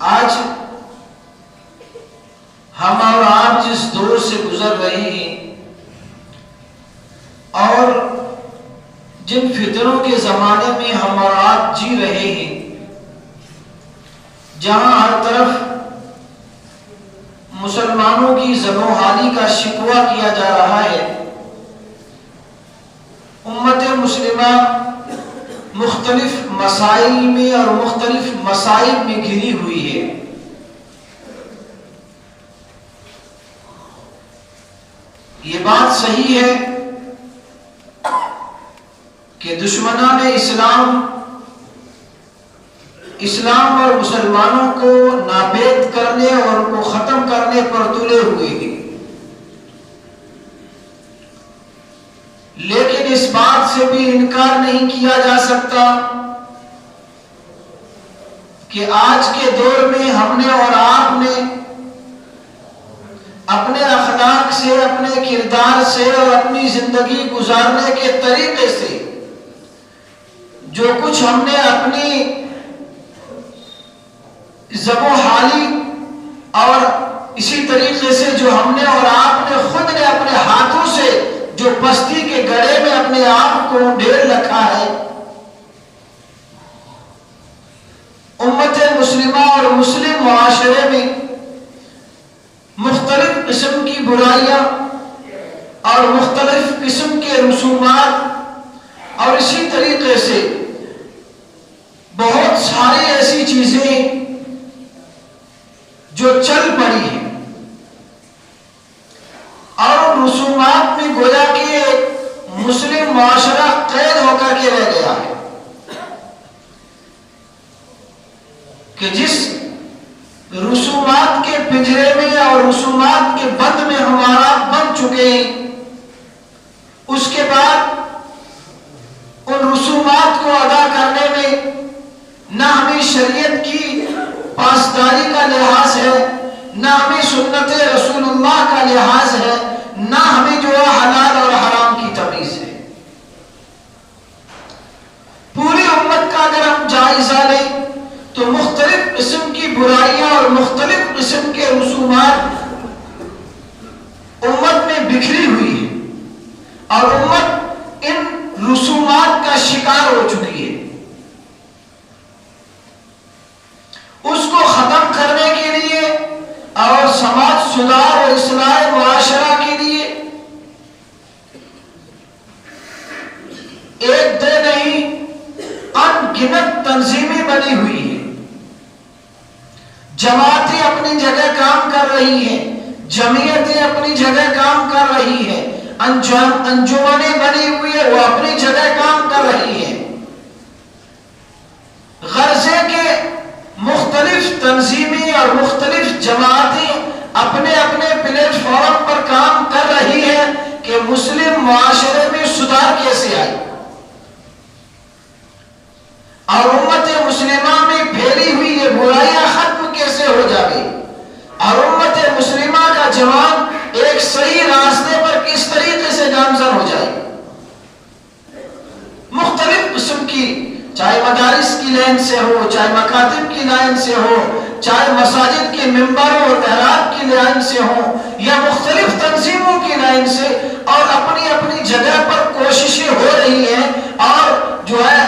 آج ہم اور آپ جس دور سے گزر رہے ہیں اور جن فتنوں کے زمانے میں ہم اور آپ جی رہے ہیں، جہاں ہر طرف مسلمانوں کی زبوں حالی کا شکوہ کیا جا رہا ہے، امت مسلمہ مختلف مسائل میں اور مختلف مصائب میں گھری ہوئی ہے۔ یہ بات صحیح ہے کہ دشمنان اسلام اور مسلمانوں کو نابید کرنے اور ان کو ختم کرنے پر تلے ہوئے ہیں، لیکن اس بات سے بھی انکار نہیں کیا جا سکتا کہ آج کے دور میں ہم نے اور آپ نے اپنے اخلاق سے، اپنے کردار سے اور اپنی زندگی گزارنے کے طریقے سے جو کچھ ہم نے اپنی زبوں حالی اور اسی طریقے سے جو ہم نے اور آپ نے خود نے اپنے ہاتھوں سے جو پستی کے گڑھے میں اپنے آپ کو ڈھیر رکھا ہے، امت مسلمہ اور مسلم معاشرے میں مختلف قسم کی برائیاں اور مختلف قسم کے رسومات اور اسی طریقے سے بہت ساری ایسی چیزیں جو چل پڑی ہیں، اور رسومات میں گویا کہ مسلم معاشرہ قید ہو کر کے رہ گیا ہے کہ جس رسومات کے پنجرے میں اور رسومات کے بند میں ہمارا بن چکے ہیں، اس کے بعد ان رسومات کو ادا کرنے میں نہ ہمیں شریعت کی پاسداری کا لحاظ ہے، نہ ہمیں سنت رسول اللہ کا لحاظ ہے، نہ ہمیں جو حلال اور حرام کی تمیز ہے۔ پوری امت کا اگر ہم جائزہ لیں تو مختلف قسم کی برائیاں اور مختلف قسم کے رسومات امت میں بکھری ہوئی ہے، اور امت ان رسومات کا شکار ہو چکی ہے۔ اس کو ختم کرنے کے لیے اور سماج سدھار اور اصلاح معاشرہ کے لیے ایک دو نہیں ان گنت تنظیمیں بنی ہوئی ہیں، جماعتیں اپنی جگہ کام کر رہی ہیں، جمعیتیں اپنی جگہ کام کر رہی ہیں، انجمنیں بنی ہوئی ہیں، وہ اپنی جگہ کام کر رہی ہیں۔ غرضے کے مختلف تنظیمیں اور مختلف جماعتیں اپنے اپنے پلیٹ فارم پر کام کر رہی ہیں کہ مسلم معاشرے میں سدھار کیسے آئے اور امت مسلمہ میں پھیلی ہوئی یہ برائیاں ختم کیسے ہو جائے، اور امت مسلمہ کا جوان ایک صحیح راستے پر کس طریقے سے گامزن ہو جائے۔ مختلف قسم کی، چاہے مدارس کی لائن سے ہو، چاہے مکاتب کی لائن سے ہو، چاہے مساجد کے ممبروں اور محراب کی لائن سے ہو، یا مختلف تنظیموں کی لائن سے، اور اپنی اپنی جگہ پر کوششیں ہو رہی ہیں، اور جو ہے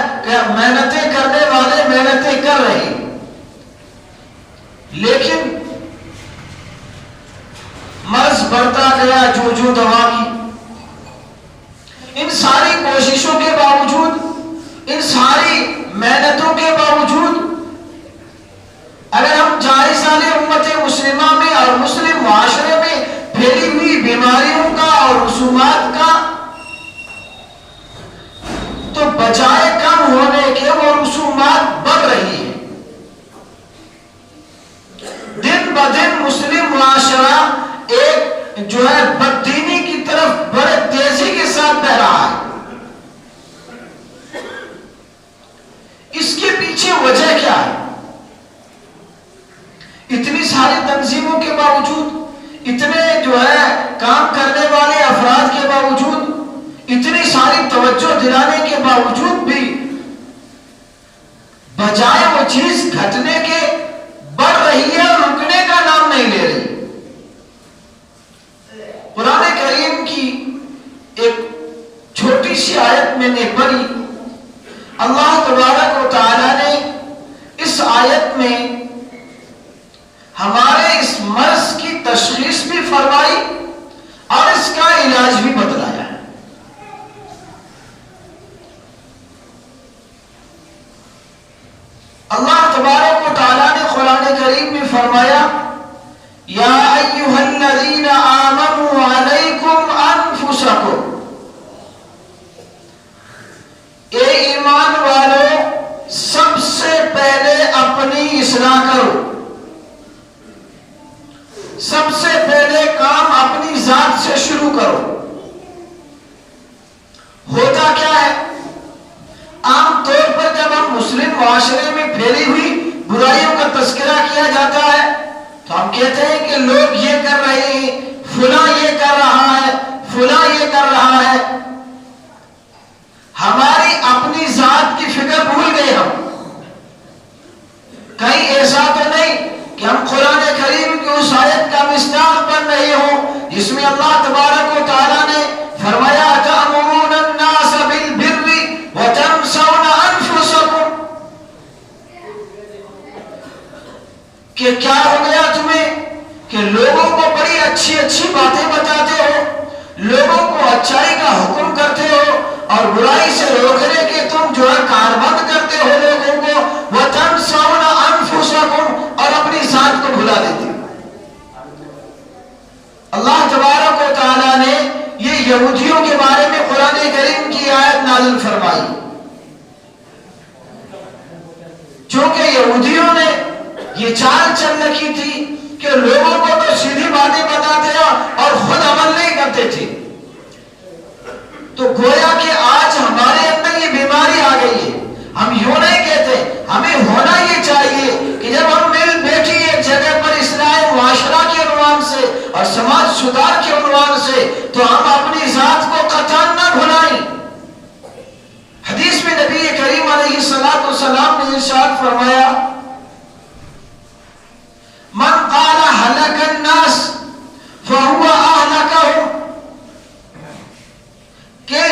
محنتیں کرنے والے محنتیں کر رہے ہیں، لیکن مرض بڑھتا گیا جو دوا کی۔ ان ساری کوششوں کے باوجود، ان ساری محنتوں کے باوجود اگر ہم جائزہ لیں امت مسلمہ میں اور مسلم معاشرے میں پھیلی ہوئی بیماریوں کا اور رسومات کا، تو بجائے کم ہونے کے وہ رسومات بڑھ رہی ہیں۔ دن بدن مسلم معاشرہ ایک جو ہے بددینی کی طرف بڑے تیزی کے ساتھ بڑھ رہا ہے۔ اس کے پیچھے وجہ کیا ہے؟ اتنی ساری تنظیموں کے باوجود، اتنے جو ہے کام کرنے والے افراد کے باوجود، اتنی ساری توجہ دلانے کے باوجود بھی بجائے وہ چیز گھٹنے کے بڑھ پڑھی، اللہ تبارک و تعالی نے اس آیت میں ہمارے اس مرض کی تشخیص بھی فرمائی اور اس کا علاج بھی بتلایا ہے۔ اللہ تبارک و تعالی نے قرآن کریم میں فرمایا یا ایھا الذین آمنوا علیکم انفسکم، اے ایمان والو سب سے پہلے اپنی اصلاح کرو، سب سے پہلے کام اپنی ذات سے شروع کرو۔ ہوتا کیا ہے، عام طور پر جب ہم مسلم معاشرے میں پھیلی ہوئی برائیوں کا تذکرہ کیا جاتا ہے تو ہم کہتے ہیں کہ لوگ یہ کر رہے ہیں، فلاں یہ کر رہا ہے، فلاں یہ کر رہا ہے۔ ہماری اپنی ذات کی فکر بھول گئے ہم۔ کہیں ایسا تو نہیں کہ ہم قرآن کریم کی اس آیت کا مصداق بن رہے ہوں جس میں اللہ تبارک و تعالیٰ نے فرمایا تأمرون الناس بالبر وتنسون انفسکم، کہ کیا ہو گیا تمہیں کہ لوگوں کو بڑی اچھی اچھی باتیں بتاتے ہو، لوگوں کو اچائی کا حکم کرتے ہو اور برائی سے روکنے کے تم جو ہے کاربند کرتے ہو لوگوں کو، وَتَنْسَوْنَ أَنفُسَكُمْ، اور اپنی ذات کو بھلا دیتے ہو۔ اللہ تبارک و تعالیٰ نے یہ یہودیوں کے بارے میں قرآن کریم کی آیت نازل فرمائی، چونکہ یہودیوں نے یہ چال چل رکھی تھی کہ لوگوں کو تو سیدھی باتیں بتاتے اور خود عمل نہیں کرتے تھے، تو گویا کہ آج ہمارے اندر یہ بیماری آ گئی ہے۔ ہم یوں نہیں کہتے، ہمیں ہونا یہ چاہیے کہ جب ہم مل بیٹھی ایک جگہ پر اصلاح معاشرہ کے عنوان سے اور سماج سدھار کے عنوان سے تو ہم اپنی ذات کو قطعاً نہ بھلائیں۔ حدیث میں نبی کریم علیہ السلام نے ارشاد فرمایا من قال هلك الناس فهو اهلكهم، کہ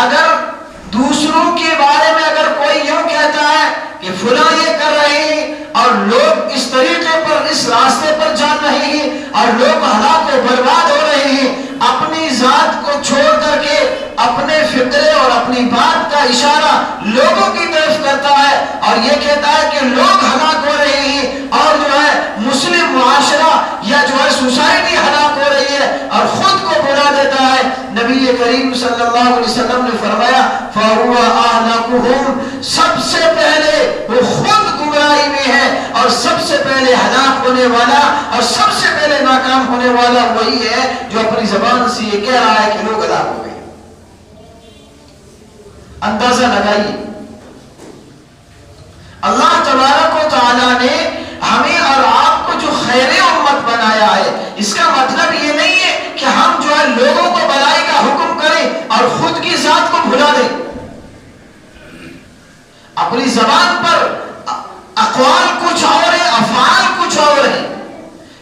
اگر دوسروں کے بارے میں اگر کوئی یوں کہتا ہے کہ فلاں یہ کر رہے ہیں اور لوگ اس طریقے پر اس راستے پر جا رہے ہیں اور لوگ ہلاک و برباد ہو رہے ہیں، اپنی ذات کو چھوڑ کر کے اپنے فطرے اور اپنی بات کا اشارہ لوگوں کی طرف کرتا ہے اور یہ کہتا ہے کہ لوگ ہلاک ہو رہے ہیں اور جو ہے مسلم معاشرہ یا جو ہے سوسائٹی ہلاک ہو رہی ہے اور خود کو بلا دیتا ہے، نبی کریم صلی اللہ علیہ وسلم نے فرمایا فَهُوَ أَهْلَكُهُمْ، سب سے پہلے وہ خود گمراہی میں ہے اور سب سے پہلے ہلاک ہونے والا اور سب سے پہلے ناکام ہونے والا وہی ہے جو اپنی زبان سے یہ کہہ رہا ہے کہ لوگ ہلاک ہو گئے۔ اندازہ لگائیے، اللہ تبارک و تعالیٰ نے ہمیں اور آپ کو جو خیر امت بنایا ہے، اس کا مطلب یہ نہیں ہے کہ ہم جو ہے لوگوں کو بلائی کا حکم کریں اور خود کی ذات کو بھلا دیں۔ اپنی زبان پر اقوال کچھ اور ہیں، افعال کچھ اور ہیں،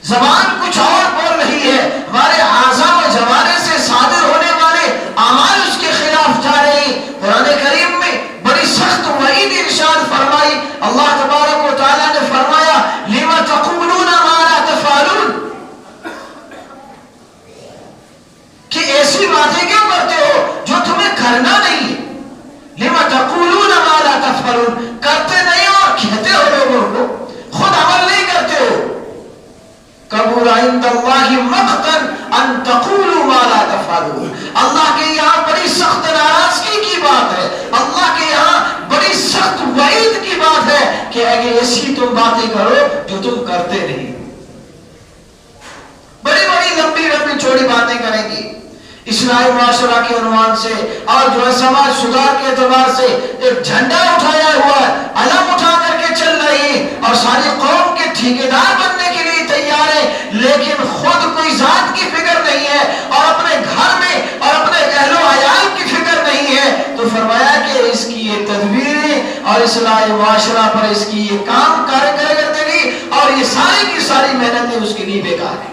زبان کچھ اور بول رہی ہے، ہمارے اعضاء و جوارح سے صادر ہونے والے اعمال اس کے خلاف جا رہے ہیں۔ قرآن کریم میں بڑی سخت وعید ارشاد فرمائی، اللہ تبارک و تعالیٰ نے فرمایا لِمَ تَقُولُونَ مَا لَا تَفْعَلُونَ، کہ ایسی باتیں کیوں کرتے ہو جو تمہیں کرنا نہیں ہے۔ لِمَ تَقُولُونَ مَا لَا تَفْعَلُونَ، کرتے نہیں ہو اور کہتے ہو لوگوں کو، خود عمل نہیں کرتے ہو۔ کبر عند اللہ مقتا ان تقولوا ما لا تفعلون، اللہ کے یہاں بڑی سخت ناراضگی کی بات ہے، اللہ کے یہاں بڑی سخت وعید کی بات ہے کہ اگر ایسی تم باتیں کرو جو تم کرتے نہیں، بڑی بڑی لمبی لمبی چوڑی باتیں کریں گی اصلاح معاشرہ کے عنوان سے اور جو ہے سماج سدھار کے اعتبار سے ایک جھنڈا اٹھایا ہوا ہے، علم اٹھا کر کے چل رہی ہے اور ساری قوم کے ٹھیکیدار بننے کے لیے تیار ہے، لیکن خود کوئی ذات کی فکر نہیں ہے اور اپنے گھر میں اور اپنے اہل و عیال کی فکر نہیں ہے، تو فرمایا کہ اس کی یہ تدبیریں اور اصلاح معاشرہ پر اس کی یہ کام کارگردگی اور یہ ساری کی ساری محنتیں اس کے لیے بیکار ہیں۔